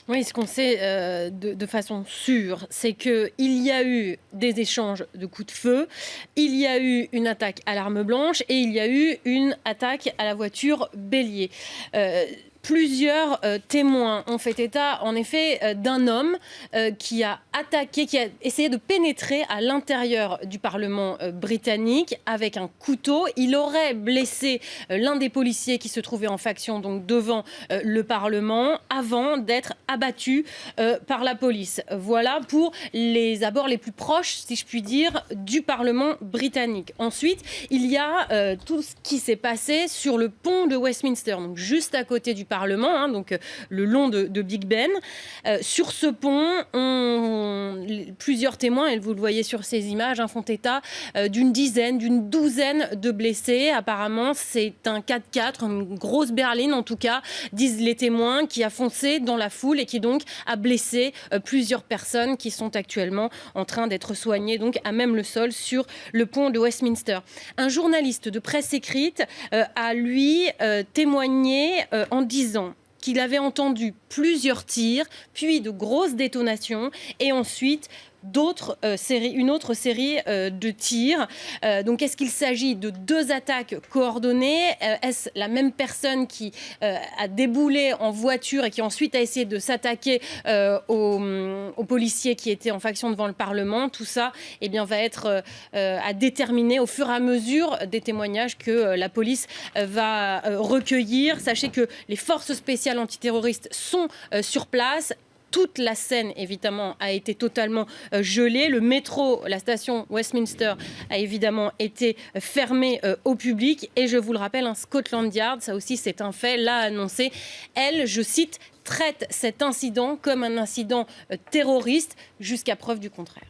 Oui, ce qu'on sait de façon sûre, c'est qu'il y a eu des échanges de coups de feu, il y a eu une attaque à l'arme blanche et il y a eu une attaque à la voiture bélier. Euh, Plusieurs témoins ont fait état, en effet, d'un homme qui a attaqué, qui a essayé de pénétrer à l'intérieur du Parlement britannique avec un couteau. Il aurait blessé l'un des policiers qui se trouvait en faction, donc devant le Parlement, avant d'être abattu par la police. Voilà pour les abords les plus proches, si je puis dire, du Parlement britannique. Ensuite, il y a tout ce qui s'est passé sur le pont de Westminster, donc juste à côté du Parlement, hein, donc le long de Big Ben. Sur ce pont, plusieurs témoins, et vous le voyez sur ces images, hein, font état d'une dizaine, d'une douzaine de blessés. Apparemment, c'est un 4x4, une grosse berline en tout cas, disent les témoins, qui a foncé dans la foule et qui donc a blessé plusieurs personnes qui sont actuellement en train d'être soignées donc à même le sol sur le pont de Westminster. Un journaliste de presse écrite a lui témoigné en disant qu'il avait entendu plusieurs tirs, puis de grosses détonations et ensuite une autre série de tirs. Donc, est-ce qu'il s'agit de deux attaques coordonnées? Est-ce la même personne qui a déboulé en voiture et qui ensuite a essayé de s'attaquer aux policiers qui étaient en faction devant le Parlement? Tout ça, eh bien, va être à déterminer au fur et à mesure des témoignages que la police va recueillir. Sachez que les forces spéciales antiterroristes sont sur place. Toute la Seine, évidemment, a été totalement gelée. Le métro, la station Westminster, a évidemment été fermée au public. Et je vous le rappelle, Scotland Yard, ça aussi c'est un fait, l'a annoncé. Elle, je cite, traite cet incident comme un incident terroriste jusqu'à preuve du contraire.